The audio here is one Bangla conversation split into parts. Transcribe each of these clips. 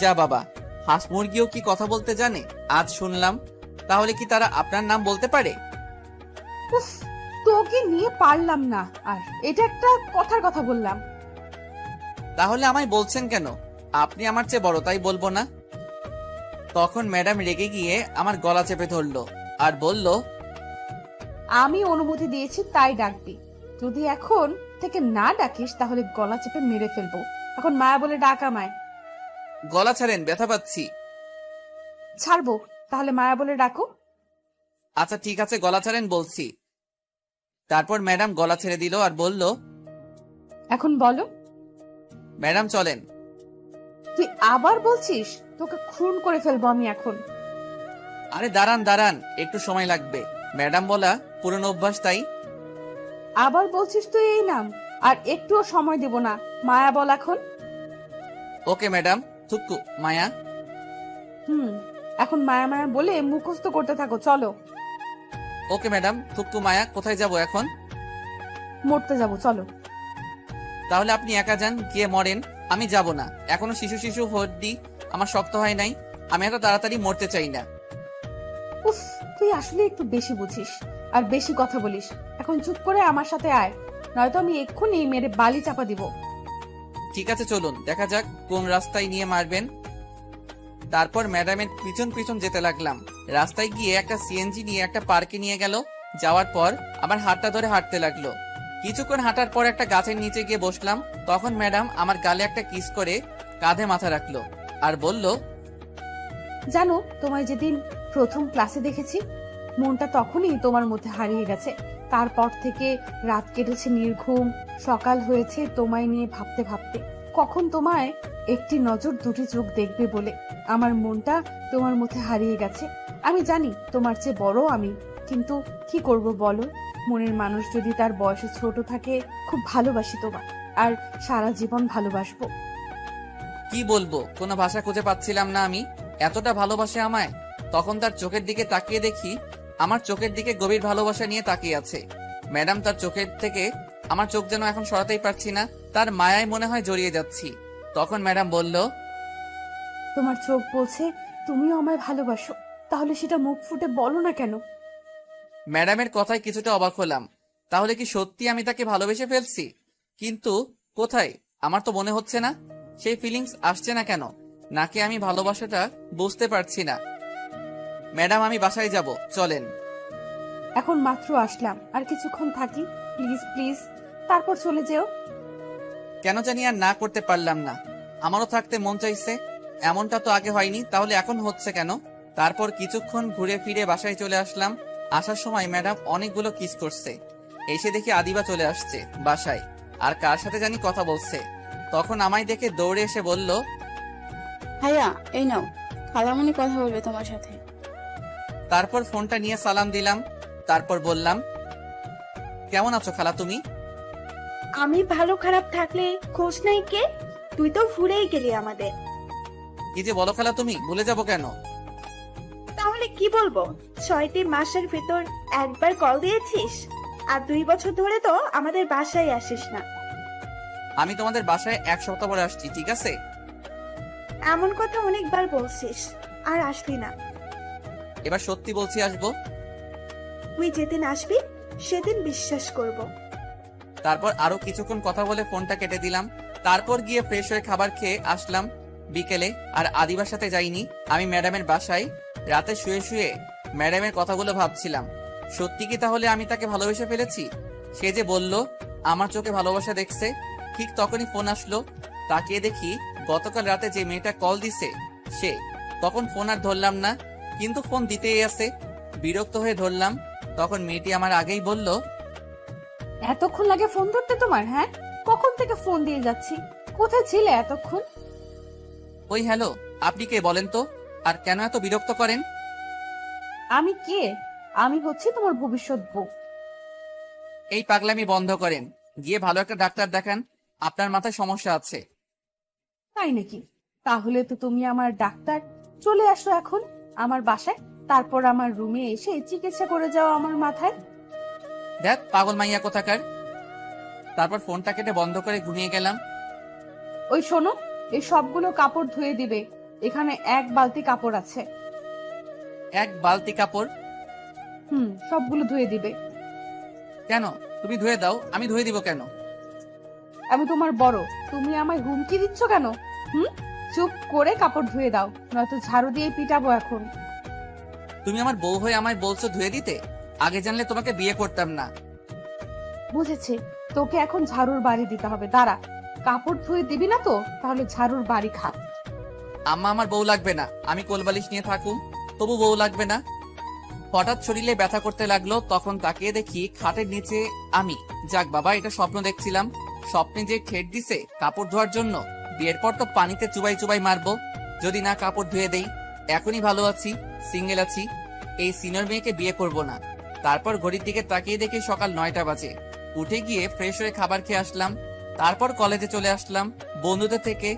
যা বাবা, হাঁস মুরগিও কি কথা বলতে জানে আজ শুনলাম। তাহলে কি তারা আপনার নাম বলতে পারে? উফ, তোকে নিয়ে পারলাম না। আর এটা একটা কথার কথা বললাম। তাহলে আমায় বলছেন কেন? আপনি আমার চেয়ে বড়, তাই বলবো না? তখন ম্যাডাম রেগে গিয়ে আমার গলা চেপে ধরলো আর বলল, আমি অনুমতি দিয়েছি তাই ডাকবি। যদি এখন থেকে না ডাকিস তাহলে গলা চেপে মেরে ফেলবো। এখন মায়া বলে ডাক আমায়। গলা ছাড়েন, ব্যথা পাচ্ছি। ছাড়বো, তাহলে মায়া বলে ডাকো। আচ্ছা ঠিক আছে, গলা ছাড়েন বলছি। তারপর ম্যাডাম গলা ছেড়ে দিল আর বলল, এখন বলো। ম্যাডাম চলেন। তুই আবার বলছিস? তোকে খুন করে ফেলবো আমি এখন। আরে দাঁড়ান দাঁড়ান, একটু সময় লাগবে। ম্যাডাম বলা পুরনো অভ্যাস, তাই। আবার বলছিস তুই এই নাম? আর একটুও সময় দেব না। মায়া বল এখন। ওকে ম্যাডাম, থুক্কু মায়া। হুম, এখন মায়া মায়া বলে মুখস্থ করতে থাকো, চলো। ওকে ম্যাডাম, থুক্কু মায়া। কোথায় যাব এখন? মরতে যাবো, চলো। তাহলে আপনি একা যান, গিয়ে মরেন। আমি যাব না। এখনো শিশু শিশু হড্ডি আমার শক্ত হয় নাই। আমি এত তাড়াতাড়ি মরতে চাই না। উফ, তুই আসলে একটু বেশি বুঝিস আর বেশি কথা বলিস। এখন চুপ করে আমার সাথে আয়, নয়তো আমি এক্ষুনি মেরে বালি চাপা দিব। ঠিক আছে চলুন, দেখা যাক কোন রাস্তায় নিয়ে মারবেন। তারপর ম্যাডামের পিছন পিছন যেতে লাগলাম। রাস্তায় গিয়ে একটা সিএনজি নিয়ে একটা পার্কে নিয়ে গেল। যাওয়ার পর আমার হাতটা ধরে হাঁটতে লাগলো। কিছুক্ষণ হাঁটার পর একটা গাছের নিচে গিয়ে বসলাম। তখন ম্যাডাম আমার গালে একটা কিস করে কাঁধে মাথা রাখলো আর বলল, জানো, তোমায় যেদিন প্রথম ক্লাসে দেখেছি, মনটা তখনই তোমার মধ্যে হারিয়ে গেছে। তারপর থেকে রাত কেটেছে নির্ঘুম, সকাল হয়েছে তোমায় নিয়ে ভাবতে ভাবতে। কখন তোমায় একটি নজর দুটি চোখ দেখবে বলে আমার মনটা তোমার মধ্যে হারিয়ে গেছে। আমি জানি তোমার চেয়ে বড় আমি, কিন্তু কি করব বলো? মনের মানুষ যদি তার বয়সে ছোট থাকে, খুব ভালোবাসি তোমায় আর সারা জীবন ভালোবাসবো। কি বলবো, কোনো ভাষা খুঁজে পাচ্ছিলাম না। আমি এতটা ভালোবাসে আমায়। তখন তার চোখের দিকে তাকিয়ে দেখি আমার চোখের দিকে গভীর ভালোবাসা নিয়ে তাকিয়ে আছে ম্যাডাম। তার চোখের থেকে আমার চোখ যেন এখন সরাতেই পারছি না। তার মায়ায় মনে হয় জড়িয়ে যাচ্ছি। তখন ম্যাডাম বলল, তোমার চোখ বলছে তুমিও আমায় ভালোবাসো, তাহলে সেটা মুখ ফুটে বলো না কেন? ম্যাডামের কথায় কিছুটা অবাক হলাম। তাহলে কি সত্যি আমি তাকে ভালোবেসে ফেলছি? কিন্তু কোথায়? আমার তো মনে হচ্ছে না। সেই ফিলিংস আসছে না কেন? নাকি আমি ভালোবাসাটা বুঝতে পারছি না। ম্যাডাম আমি বাসায় যাব, চলেন। এখন মাত্র আসলাম, আর কিছুক্ষণ থাকি, প্লিজ প্লিজ, তারপর চলে যেও। কেন জানি আর না করতে পারলাম না। আমারও থাকতে মন চাইছে। এমনটা তো আগে হয়নি, তাহলে এখন হচ্ছে কেন? তারপর কিছুক্ষণ ঘুরে ফিরে বাসায় চলে আসলাম। আসার সময় ম্যাডাম অনেকগুলো কিস করছে। এসে দেখি আদিবা চলে আসছে বাসায়, আর কার সাথে জানি কথা বলছে। তখন আমায় দেখে দৌড়ে এসে বলল, ভাইয়া এই নাও, খালামণি কথা বলবে তোমার সাথে। তারপর ফোনটা নিয়ে সালাম দিলাম। তারপর বললাম, কেমন আছো খালা তুমি? আমি ভালো খারাপ থাকলে খোঁজ নাই কে? তুই তো ভুলেই গেলি আমাদের। কি যে বলো খালা তুমি, ভুলে যাবো কেন? তাহলে কি বলবো? 6টি মাসের ভেতর একবার কল দিয়েছিস, আর 2 বছর ধরে তো আমাদের বাসায় আসিস না। আমি তোমাদের বাসায় 1 সপ্তাহ পরে আসছি, ঠিক আছে? এমন কথা অনেকবার বলছিস, আর আসবি না। এবার সত্যি বলছি, আসবো। তুই যেদিন আসবি সেদিন বিশ্বাস করব। তারপর আরো কিছুক্ষণ কথা বলে ফোনটা কেটে দিলাম। তারপর গিয়ে ফ্রেশ হয়ে খাবার খেয়ে আসলাম বিকেলে। আর আদিবার সাথে যাইনি, আমি ম্যাডামের বাসায় রাতে শুয়ে শুয়ে ম্যাডামের কথাগুলো ভাবছিলাম। সত্যি কি তাহলে আমি তাকে ভালোবেসে ফেলেছি? সে যে বলল আমার চোখে ভালোবাসা দেখছে। ঠিক তখনই ফোন আসলো। তাকিয়ে দেখি গতকাল রাতে যে মেয়েটা কল দিছে সে। তখন ফোন আর ধরলাম না, কিন্তু ফোন দিতেই আছে। বিরক্ত হয়ে ধরলাম। তখন মেয়েটি আমার আগেই বলল, এতক্ষণ লাগে ফোন ধরতে তোমার? হ্যাঁ, কখন থেকে ফোন দিয়ে যাচ্ছি, কোথায় ছিলে এতক্ষণ? ওই হ্যালো, আপনি কে বলেন তো? আর কেন এত বিরক্ত করেন? আমি কে? আমি হচ্ছি তোমার ভবিষ্যৎ বউ। এই পাগলামি বন্ধ করেন। গিয়ে ভালো একটা ডাক্তার দেখান। আপনার মাথায় সমস্যা আছে। তাই নাকি? তাহলে তো তুমি আমার ডাক্তার। চলে আসো এখন আমার বাসায়, তারপর আমার রুমে এসে চিকিৎসা করে যাও আমার মাথায়। দেখ পাগল মাইয়া কোথাকার। তারপর ফোনটা কেটে বন্ধ করে ঘুমিয়ে গেলাম। ওই শোনো, এই সবগুলো কাপড় ধুয়ে দিবে। এখানে 1 বালতি কাপড় আছে। 1 বালতি কাপড়? সবগুলো ধুয়ে দিবে। কেন? তুমি ধুয়ে দাও, আমি ধুয়ে দিব কেন? আমি তোমার বড়, তুমি আমায় হুমকি দিচ্ছ কেন? চুপ করে কাপড় ধুয়ে দাও, নয়তো ঝাড়ু দিয়ে পিটাবো এখন। তুমি আমার বউ হয়ে আমায় বলছো ধুয়ে দিতে? আগে জানলে তোমাকে বিয়ে করতাম না। বুঝেছি, তোকে এখন ঝাড়ুর বাড়ি দিতে হবে। দাঁড়া, কাপড় ধুয়ে দিবি না তো তাহলে ঝাড়ুর বাড়ি খা। আম্মা, আমার বউ লাগবে না, আমি কোলবালিশ নিয়ে থাকুম, তবু বউ লাগবে না। হঠাৎ শরীরে ব্যথা করতে লাগলো, তখন তাকিয়ে দেখি খাটের নিচে আমি। যাক বাবা, এটা স্বপ্ন দেখছিলাম। স্বপ্নে যে ঠেট দিছে কাপড় ধোয়ার জন্য, বিয়ের পর তো পানিতে চুবাই চুবাই মারবো যদি না কাপড় ধুয়ে দেই। এখনই ভালো আছি, সিঙ্গেল আছি, এই সিনিয়র মেয়েকে বিয়ে করব না। তারপর ঘড়ির দিকে তাকিয়ে দেখি সকাল 9টা বাজে। উঠে গিয়ে ফ্রেশ হয়ে খাবার খেয়ে আসলাম, তারপর কলেজে চলে আসলাম বন্ধুদের থেকে।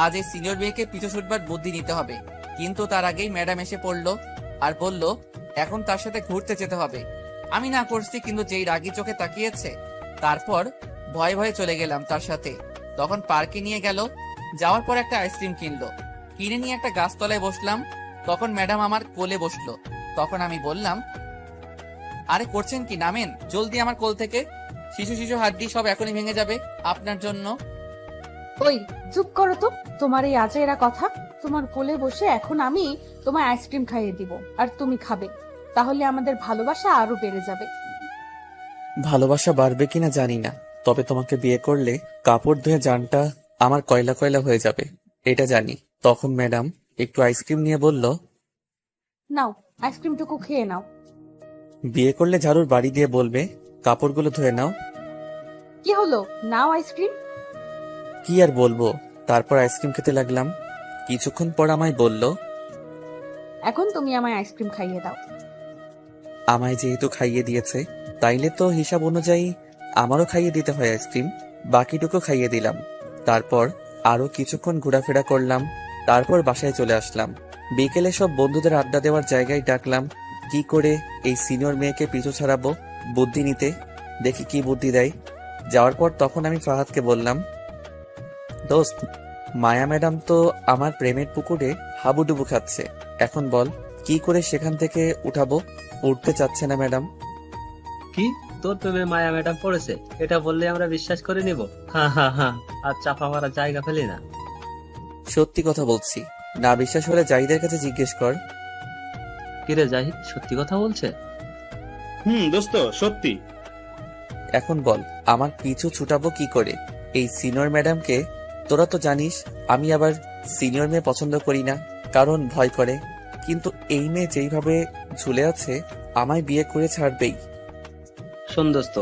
আজ এই সিনিয়র মেয়েকে পিছু ছুটবার বুদ্ধি নিতে হবে, কিন্তু তার আগেই ম্যাডাম এসে পড়লো আর বলল এখন তার সাথে ঘুরতে যেতে হবে। আমি না করছি, কিন্তু যেই রাগী চোখে তাকিয়েছে, তারপর ভয়ে ভয়ে চলে গেলাম তার সাথে। তখন পার্কে নিয়ে গেল, যাওয়ার পর একটা আইসক্রিম কিনলো, কিনে নিয়ে একটা গাছতলায় বসলাম। তখন ম্যাডাম আমার কোলে বসলো। তখন আমি বললাম, আরে করছেন কি, নামেন জলদি আমার কোল থেকে, শিশু শিশু হাড্ডি সব এখনই ভেঙে যাবে আপনার জন্য। ওই চুপ করো তো, তোমার এই আজেরা কথা। তোমার কোলে বসে এখন আমি তোমায় আইসক্রিম খাইয়ে দিব, আর তুমি খাবে। তাহলে আমাদের ভালোবাসা আরো বেড়ে যাবে। ভালোবাসা বাড়বে কিনা জানি না, তবে তোমাকে বিয়ে করলে কাপড় ধুয়ে জানটা আমার কয়লা কয়লা হয়ে যাবে, এটা জানি। তখন ম্যাডাম একটু আইসক্রিম নিয়ে বলল, নাও, আইসক্রিমটুকু খেয়ে নাও। বিয়ে করলে ঝাড়ুর বাড়ি দিয়ে বলবে কাপড়গুলো ধুয়ে নাও। কি হলো, নাও আইসক্রিম। কি আর বলবো, তারপর আইসক্রিম খেতে লাগলাম। কিছুক্ষণ পর আমায় বলল, এখন তুমি আমায় আইসক্রিম খাইয়ে দাও। আমায় যেহেতু খাইয়ে দিয়েছে, তাইলে তো হিসাব অনুযায়ী আমারও খাইয়ে দিতে হয় আইসক্রিম। বাকিটুকু খাইয়ে দিলাম। তারপর আরো কিছুক্ষণ ঘোরাফেরা করলাম, তারপর বাসায় চলে আসলাম। বিকেলে সব বন্ধুদের আড্ডা দেওয়ার জায়গায় ডাকলাম, কি করে এই সিনিয়র মেয়েকে পিছু ছাড়াবো বুদ্ধি নিতে, দেখি কি বুদ্ধি দেয়। যাওয়ার পর তখন আমি ফাহাদকে বললাম, দোস্ত, মায়া ম্যাডাম তো আমার প্রেমের পুকুরে হাবুডুবু খাচ্ছে, এখন বল কি করে সেখান থেকে উঠাবো। উঠতে চাচ্ছে না ম্যাডাম। কি, তোর প্রেমে মায়া ম্যাডাম পড়েছে? এটা বললে আমরা বিশ্বাস করে নিব? হা হা হা, আর চাপা মারার জায়গা পেলি না। সত্যি কথা বলছি, না বিশ্বাস হলে জাহিদের কাছে জিজ্ঞেস কর। কিরে জাহিদ, সত্যি কথা বলছে? দোস্ত সত্যি। এখন বল আমার পিছু ছুটাবো কি করে এই সিনিয়র ম্যাডামকে। তোরা তো জানিস আমি আবার সিনিয়র মেয়ে পছন্দ করি না, কারণ ভয় করে। কিন্তু এই মেয়ে যেইভাবে ঝুলে আছে, আমায় বিয়ে করে ছাড়বেই। শোন দোস্ত,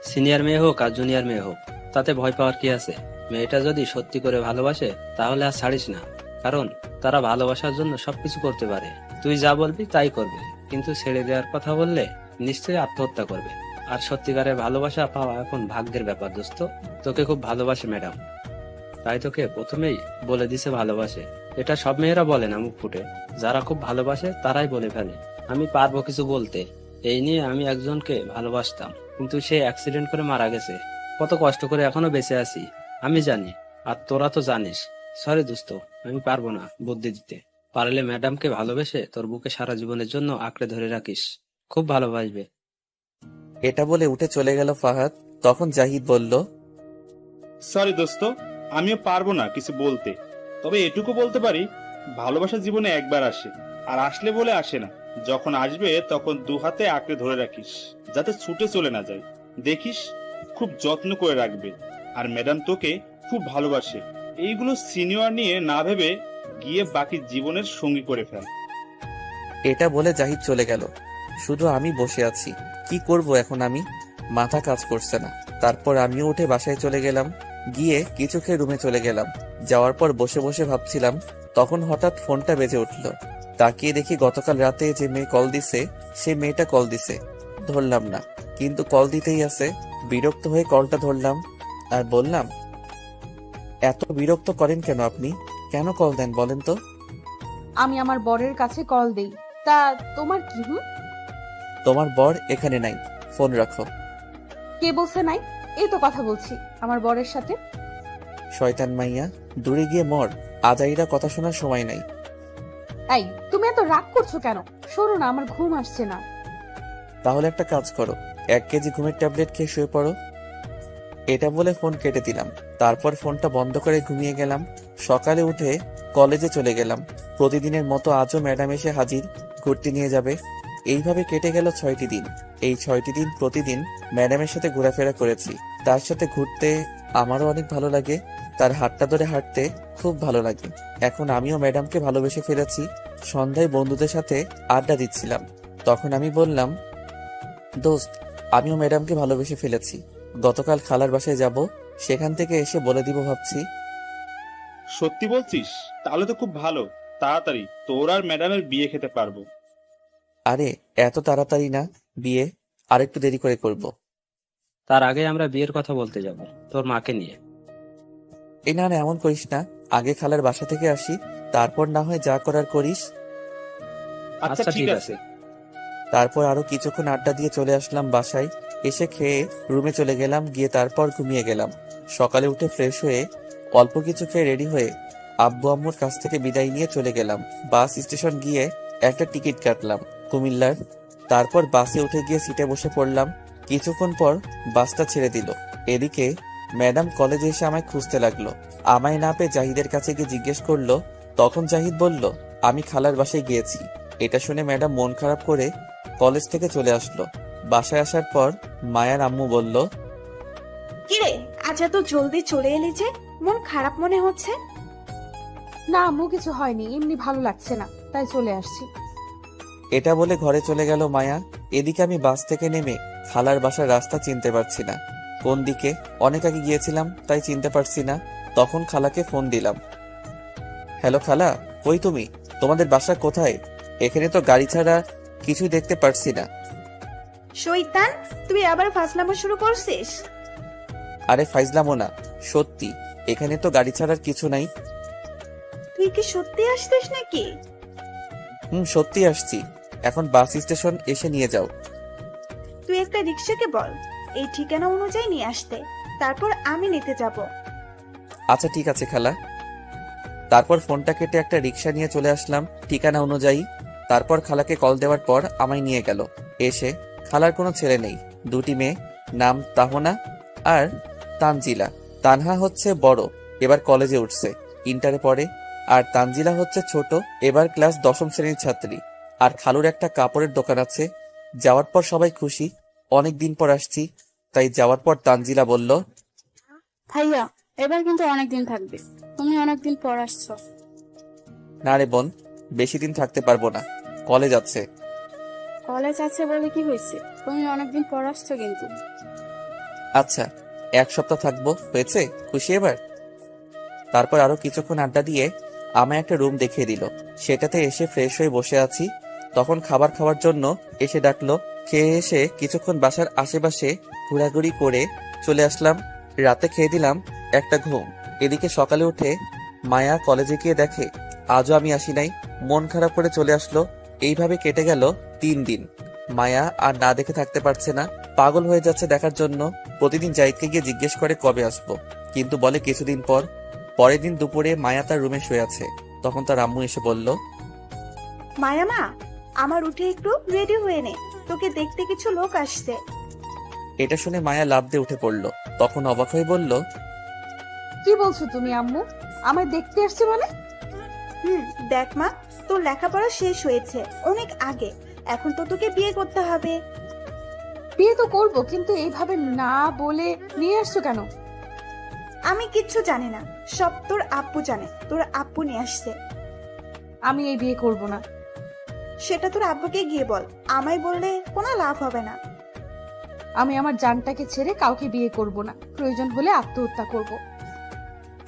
সিনিয়র মেয়ে হোক আর জুনিয়র মেয়ে হোক, তাতে ভয় পাওয়ার কি আছে? মেয়েটা যদি সত্যি করে ভালোবাসে তাহলে আর ছাড়িস না, কারণ তারা ভালোবাসার জন্য সবকিছু করতে পারে। তুই যা বলবি তাই করবে, কিন্তু ছেড়ে দেওয়ার কথা বললে নিশ্চয়ই আত্মহত্যা করবে। আর সত্যিকারের ভালোবাসা পাওয়া এখন ভাগ্যের ব্যাপার দোস্ত। তোকে খুব ভালোবাসে ম্যাডাম, তাই তোকে প্রথমেই বলে দিছে ভালোবাসে। এটা সব মেয়েরা বলে না মুখ ফুটে, যারা খুব ভালোবাসে তারাই বলে ফেলে। আমি পারবো কিছু বলতে, এই নিয়ে আমি একজনকে ভালোবাসতাম, কিন্তু সে অ্যাক্সিডেন্ট করে মারা গেছে। কত কষ্ট করে এখনো বেঁচে আছি আমি জানি, আর তোরা তো জানিস। সরি দোস্ত, আমি পারবো না বুদ্ধি দিতে। পারলে ম্যাডামকে ভালোবেসে তোর বুকে সারা জীবনের জন্য আঁকড়ে ধরে রাখিস, খুব ভালোবাসবে। এটা বলে উঠে চলে গেল ফাহাদ। তখন জাহিদ বলল, সরি দোস্ত, আমিও পারবো না কিছু বলতে, তবে এটুকু বলতে পারি, ভালোবাসা জীবনে একবার আসে, আর আসলে বলে আসে না। যখন আসবে তখন 2 হাতে আঁকড়ে ধরে রাখিস, যাতে ছুটে চলে না যায়। দেখিস খুব যত্ন করে রাখবে। আর ম্যাডাম তোকে খুব ভালোবাসে, এইগুলো সিনিয়র নিয়ে না ভেবে গিয়ে বাকি জীবনের সঙ্গী করে ফেল। এটা বলে জাহিদ চলে গেল। শুধু আমি বসে আছি, কি করব এখন আমি, মাথা কাজ করছে না। তারপর আমিও উঠে বাসায় চলে গেলাম, গিয়ে কিছু খেয়ে রুমে চলে গেলাম। যাওয়ার পর বসে বসে ভাবছিলাম, তখন হঠাৎ ফোনটা বেজে উঠল। তাকিয়ে দেখি গতকাল রাতে যে মেয়ে কল দিছে, সে মেয়েটা কল দিছে। ধরলাম না, কিন্তু কল দিতেই আছে। বিরক্ত হয়ে কলটা ধরলাম আর বললাম, এত বিরক্ত করেন কেন আপনি, কেন কল দেন বলেন তো? আমি আমার বরের কাছে কল দেই, তা তোমার কি? তোমার বর এখানে নাই, ফোন রাখো। কে বলছে নাই? এই তো কথা বলছি আমার বরের সাথে। শয়তান মাইয়া, দূরে গিয়ে মর, আজাইরা কথা শোনার সময় নাই। এই, তুমি এত রাগ করছো কেন? সরো না, আমার ঘুম আসছে না। তাহলে একটা কাজ করো, 1 কেজি ঘুমের ট্যাবলেট খেয়ে শুয়ে পড়ো। এটা বলে ফোন কেটে দিলাম। তারপর ফোনটা বন্ধ করে ঘুমিয়ে গেলাম। সকালে উঠে কলেজে চলে গেলাম। প্রতিদিনের মতো আজও ম্যাডাম এসে হাজির, ঘুরতে নিয়ে যাবে। এইভাবে কেটে গেল 6টি দিন। এই 6টি দিন প্রতিদিন ম্যাডামের সাথে ঘোরাফেরা করেছি। তার সাথে ঘুরতে আমারও অনেক ভালো লাগে, তার হাতটা ধরে হাঁটতে খুব ভালো লাগে। এখন আমিও ম্যাডামকে ভালোবেসে ফেলেছি। সন্ধ্যায় বন্ধুদের সাথে আড্ডা দিচ্ছিলাম, তখন আমি বললাম, দোস্ত, আমিও ম্যাডামকে ভালোবেসে ফেলেছি। গতকাল খালার বাসায় যাব, সেখান থেকে এসে বলে দিব ভাবছি। সত্যি বলছিস? তাহলে তো খুব ভালো। তাড়াতাড়ি তোর আর ম্যাডামের বিয়ে খেতে পারবো। আরে এত তাড়াতাড়ি না, বিয়ে আরেকটু দেরি করে করব। তার আগে আমরা বিয়ের কথা বলতে যাব, তোর মাকে নিয়ে। এই না না, এমন করিস না, আগে খালার বাসা থেকে আসি, তারপর না হয় যা করার করিস। আচ্ছা ঠিক আছে। তারপর আরো কিছুক্ষণ আড্ডা দিয়ে চলে আসলাম বাসায়। এসে খেয়ে রুমে চলে গেলাম, গিয়ে তারপর ঘুমিয়ে গেলাম। সকালে উঠে ফ্রেশ হয়ে অল্প কিছু খেয়ে রেডি হয়ে আব্বু আম্মুর কাছ থেকে বিদায় নিয়ে চলে গেলাম। বাস স্টেশন গিয়ে একটা টিকিট কাটলাম কুমিল্লার। তারপর বাসে উঠে গিয়ে সিটে বসে পড়লাম। কিছুক্ষণ পর বাসটা ছেড়ে দিল। এদিকে ম্যাডাম কলেজে এসে আমায় খুঁজতে লাগলো। আমায় না পেয়ে জাহিদের কাছে গিয়ে জিজ্ঞেস করলো। তখন জাহিদ বলল, আমি খালার বাসায় গিয়েছি। এটা শুনে ম্যাডাম মন খারাপ করে কলেজ থেকে চলে আসলো। বাসায় আসার পর মায়ার আম্মু বলল, কিরে, আজ এত জলদি চলে এলি যে? মন খারাপ মনে হচ্ছে। না আম্মু, কিছু হয়নি, এমনি ভালো লাগছে না, তাই চলে আসছি। এটা বলে ঘরে চলে গেল মায়া। এদিকে আমি বাস থেকে নেমে খালার বাসার রাস্তা চিনতে পারছি না, কোন দিকে। অনেক আগে গিয়েছিলাম তাই চিনতে পারছি না। তখন খালাকে ফোন দিলাম। হ্যালো খালা, কই তুমি? তোমাদের বাসা কোথায়? এখানে তো গাড়ি ছাড়া কিছুই দেখতে পারছি না। শয়তান, তুই আবার ফাজলামো শুরু করছিস? আরে ফাইজলামো না, সত্যি, এখানে তো গাড়ি ছাড়ার কিছু নাই। তুই কি সত্যি আসছিস নাকি? সত্যি আসছি। এখন বাস স্টেশন এসে নিয়ে যাও। তুই একটা রিক্সাকে বল এই ঠিকানা অনুযায়ী নিয়ে আসতে, তারপর আমি নিতে যাব। আচ্ছা ঠিক আছে খালা। তারপর ফোনটা কেটে একটা রিক্সা নিয়ে চলে আসলাম ঠিকানা অনুযায়ী। তারপর খালাকে কল দেওয়ার পর আমায় নিয়ে গেল। এসে খালার কোনো ছেলে নেই, 2টি মেয়ে, নাম তাহনা আর তানজিলা। তানহা হচ্ছে বড়, এবার কলেজে উঠছে, ইন্টারে পড়ে। আর তানজিলা হচ্ছে ছোট, এবার ক্লাস 10ম শ্রেণীর ছাত্রী। আর খালুর একটা কাপড়ের দোকান আছে। যাওয়ার পর সবাই খুশি, অনেক দিন পর আসছি। তাই যাওয়ার পর তানজিলা বলল, ভাইয়া, এবার কিন্তু অনেকদিন থাকবে, তুমি অনেকদিন পর আসছো। না রে বোন, বেশি দিন থাকতে পারবো না, কলেজ আছে। কলেজ আছে বলে কি হয়েছে, তুমি অনেকদিন পর আসছো কিন্তু। আচ্ছা, 1 সপ্তাহ থাকবো, হয়েছে? খুশি এবার? তারপর আরো কিছুক্ষণ আড্ডা দিয়ে আমায় একটা রুম দেখিয়ে দিল। সেটাতে এসে ফ্রেশ হয়ে বসে আছি। তখন খাবার খাওয়ার জন্য এসে ডাকলো। খেয়ে এসে কিছুক্ষণ বাসার আশেপাশে ঘোরাঘুরি করে চলে আসলাম। রাতে খেয়ে দিলাম একটা ঘুম। এদিকে সকালে উঠে মায়া কলেজে গিয়ে দেখে আজও আমি আসি নাই। মন খারাপ করে চলে আসলো। এইভাবে কেটে গেল 3 দিন। মায়া আর না দেখে থাকতে পারছে না, পাগল হয়ে যাচ্ছে দেখার জন্য। প্রতিদিন জাহিদকে গিয়ে জিজ্ঞেস করে কবে আসবো, কিন্তু বলে কিছুদিন পর। পরের দিন দুপুরে মায়া তার রুমে শুয়ে আছে। তখন তার আম্মু এসে বলল, মায়া মা, আমার উঠে একটু রেডি হয়ে নে, তোকে দেখতে কিছু লোক আসছে। এটা শুনে মায়া লাফ দিয়ে উঠে পড়লো। তখন অবাক হয়ে বলল, কি বলছো তুমি আম্মু? আমায় দেখতে আসছে মানে? দেখ মা, তোর লেখাপড়া শেষ হয়েছে অনেক আগে, এখন তো তোকে বিয়ে করতে হবে। বিয়ে তো করবো, কিন্তু এইভাবে না বলে নিয়ে আসছো কেন? আমি কিচ্ছু জানি না, সব তোর আব্বু জানে। তোর আব্বু নিয়ে আসছে। আমি এই বিয়ে করব না। সেটা তোর আব্বুকে গিয়ে বল, আমায় বললে কোনো লাভ হবে না। আমি আমার জানটাকে ছেড়ে কাউকে বিয়ে করব না, প্রয়োজন হলে আত্মহত্যা করব।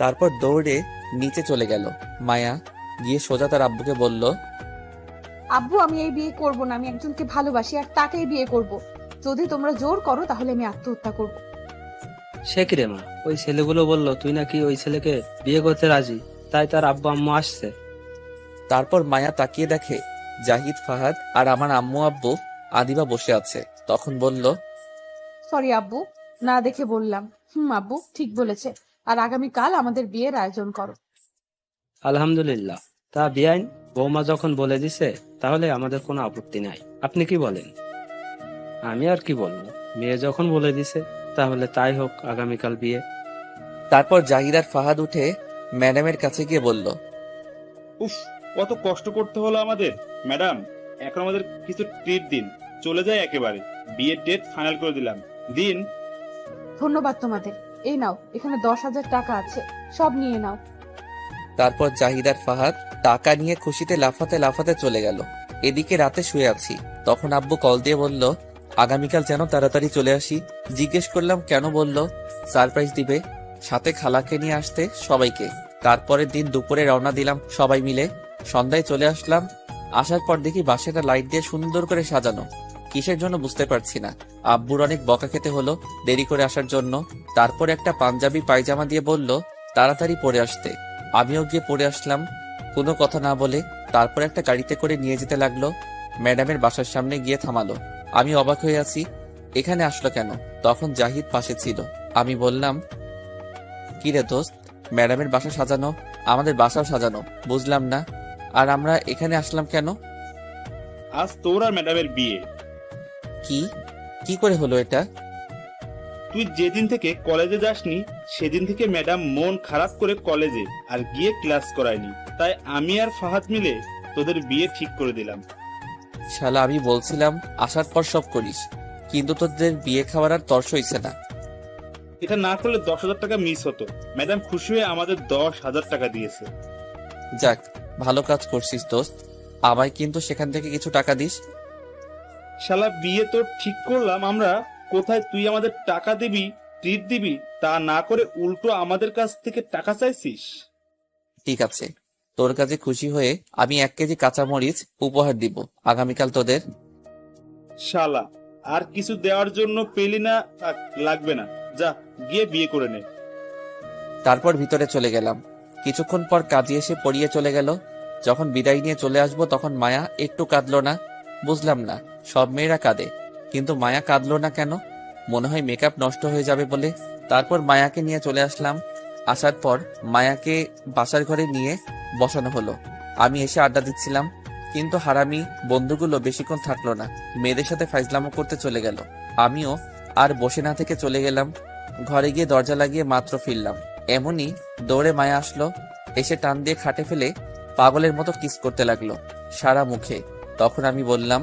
তারপর দৌড়ে নিচে চলে গেল। মায়া গিয়ে সোজা তার আব্বুকে বলল, আব্বু, আমি এই বিয়ে করব না, আমি একজনকে ভালোবাসি আর তাকেই বিয়ে করব। যদি তোমরা জোর করো তাহলে আমি আত্মহত্যা করব। সে কি রে মা, ওই ছেলেগুলো বললো তুই নাকি ওই ছেলেকে বিয়ে করতে রাজি, তাই তার আব্বু আম্মু আসছে। তারপর মায়া তাকিয়ে দেখে জাহিদ, ফাহাদ আর আমার আম্মু আব্বু আদিবা বসে আছে। তখন বলল, সরি আব্বু, না দেখে বললাম। আব্বু ঠিক বলেছে, আর আগামীকাল আমাদের বিয়ের আয়োজন করো। আলহামদুলিল্লাহ। তা বিয়াইন, বৌমা যখন বলে দিছে তাহলে আমাদের কোনো আপত্তি নাই। আপনি কি বলেন? আমি আর কি বলবো, মেয়ে যখন বলে দিছে তাহলে তাই হোক, আগামীকাল বিয়ে। তারপর জাহিদ আর ফাহাদ উঠে ম্যাডামের কাছে গিয়ে বলল, উফ, কত কষ্ট করতে হলো আমাদের। ম্যাডাম, এখন আমাদের কিছু ট্রিট দিন, চলে যায় একেবারে। বিয়ের ডেট ফাইনাল করে দিলাম, দিন। ধন্যবাদ তোমাদের। এই নাও, এখানে 10,000 টাকা আছে, সব নিয়ে নাও। তারপর জাহিদ আর ফাহাদ টাকা নিয়ে খুশিতে লাফাতে লাফাতে চলে গেল। এদিকে রাতে শুয়ে আছি, তখন আব্বু কল দিয়ে বলল আগামীকাল যেন তাড়াতাড়ি চলে আসি। জিজ্ঞেস করলাম কেন, বলল সারপ্রাইজ দিবে, সাথে খালাকে নিয়ে আসতে সবাইকে। তারপরের দিন দুপুরে রওনা দিলাম সবাই মিলে। সন্ধ্যায় চলে আসলাম। আসার পর দেখি বাসাটা লাইট দিয়ে সুন্দর করে সাজানো। কিসের জন্য বুঝতে পারছি না। আব্বুর অনেক বকা খেতে হলো দেরি করে আসার জন্য। তারপর একটা পাঞ্জাবি পায়জামা দিয়ে বলল তাড়াতাড়ি পরে আসতে। আমিও গিয়ে পরে আসলাম কোনো কথা না বলে। তারপর একটা গাড়িতে করে নিয়ে যেতে লাগলো। ম্যাডামের বাসার সামনে গিয়ে থামালো। আমি অবাক হয়ে আছি, এখানে আসলো কেন? তখন জাহিদ পাশে ছিল। আমি বললাম, কি রে দোস্ত, ম্যাডামের বাসা সাজানো, আমাদের বাসাও সাজানো, বুঝলাম না। আর আমরা এখানে আসলাম কেন? আজ তোর আর ম্যাডামের বিয়ে। কি কি করে হলো এটা? তুই যেদিন থেকে কলেজে যাসনি সেদিন থেকে ম্যাডাম মন খারাপ করে কলেজে আর গিয়ে ক্লাস করায়নি, তাই আমি আর ফাহাদ মিলে তোদের বিয়ে ঠিক করে দিলাম। শালা, আমি বলছিলাম আসার পর সব করিস, কিন্তু তোদের বিয়ে খাওয়ার আর তর্স হইছে না। এটা না করলে 10,000 টাকা মিস হতো। ম্যাডাম খুশি হয়ে আমাদের 10,000 টাকা দিয়েছে। যাক, ভালো কাজ করছিস দোস্ত, আমায় কিন্তু সেখান থেকে কিছু টাকা দিস। শালা, বিয়ে তো ঠিক করলাম আমরা, কোথায় তুই আমাদের টাকা দিবি, ট্রিট দিবি, তা না করে উল্টো আমাদের কাছ থেকে টাকা চাইছিস। ঠিক আছে, তোর কাছে খুশি হয়ে আমি 1 কেজি কাঁচামরিচ উপহার দিব আগামীকাল তোদের। শালা, আর কিছু দেওয়ার জন্য পেলি না, থাক, লাগবে না, যা গিয়ে বিয়ে করে নে। তারপর ভিতরে চলে গেলাম। কিছুক্ষণ পর কাজী এসে পড়িয়ে চলে গেল। যখন বিদায় নিয়ে চলে আসবো তখন মায়া একটু কাঁদলো না। বুঝলাম না, সব মেয়েরা কাঁদে, কিন্তু মায়া কাঁদলো না কেন? মনে হয় মেকআপ নষ্ট হয়ে যাবে বলে। তারপর মায়াকে নিয়ে চলে আসলাম। আসার পর মায়াকে বাসার ঘরে নিয়ে বসানো হলো। আমি এসে আড্ডা দিচ্ছিলাম, কিন্তু হারামি বন্ধুগুলো বেশিক্ষণ থাকলো না, মেয়েদের সাথে ফাইজলামো করতে চলে গেল। আমিও আর বসে না থেকে চলে গেলাম। ঘরে গিয়ে দরজা লাগিয়ে মাত্র ফিরলাম, এমনই দৌড়ে মায়া আসলো। এসে টান দিয়ে খাটে ফেলে পাগলের মতো কিস করতে লাগলো সারা মুখে। তখন আমি বললাম,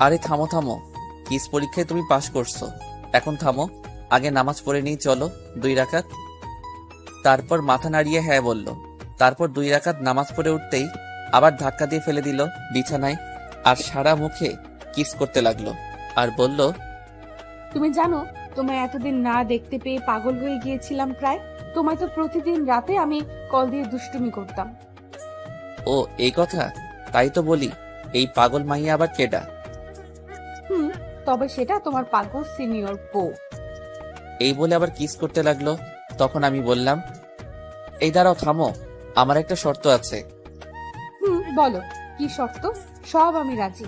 আরে থামো থামো, কিস পরীক্ষায় তুমি পাশ করছো, এখন থামো, আগে নামাজ পড়ে নিই, চলো 2 রাকাত। তারপর মাথা নাড়িয়ে হ্যাঁ বলল। তারপর 2 রাকাত নামাজ পড়ে উঠতেই আবার ধাক্কা দিয়ে ফেলে দিল বিছানায়, আর সারা মুখে কিস করতে লাগলো আর বলল, তুমি জানো, তোমায় এতদিন না দেখতে পেয়ে পাগল হয়ে গিয়েছিলাম প্রায়। তোমায় তো প্রতিদিন রাতে আমি কল দিয়ে দুষ্টুমি করতাম। ও এই কথা, তাই তো বলি এই পাগল মাইয়া আবার কেডা? তবে সেটা তোমার পাগল সিনিয়র বউ। এই বলে আবার কিস করতে লাগলো। তখন আমি বললাম, এই দাঁড়াও, থামো, আমার একটা শর্ত আছে। বলো, কি শর্ত? সব আমি রাজি।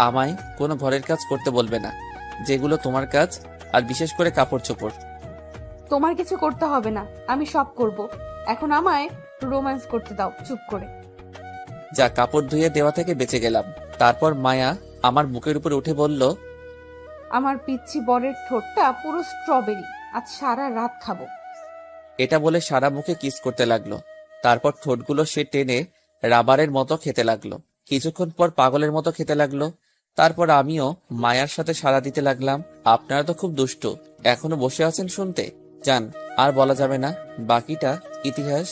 আমায় কোনো ঘরের কাজ করতে বলবে না, যেগুলো তোমার কাজ, আর বিশেষ করে কাপড় চোপড়। তোমার কিছু করতে হবে না, আমি সব করব। এখন আমায় রোম্যান্স করতে দাও চুপ করে। যা, কাপড় ধুয়ে দেওয়া থেকে বেঁচে গেলাম। তারপর মায়া আমার বুকের উপর উঠে বলল, আমার পিচ্ছি বরের ঠোঁটটা পুরো স্ট্রবেরি, আজ সারা রাত খাবো। এটা বলে সারা মুখে কিস করতে লাগলো। তারপর ঠোঁটগুলো সে টেনে রাবারের মতো খেতে লাগলো। কিছুক্ষণ পর পাগলের মতো খেতে লাগলো। তারপর আমিও মায়ার সাথে সাড়া দিতে লাগলাম। আপনারা তো খুব দুষ্টু, এখনো বসে আছেন শুনতে? যান, আর বলা যাবে না, বাকিটা ইতিহাস।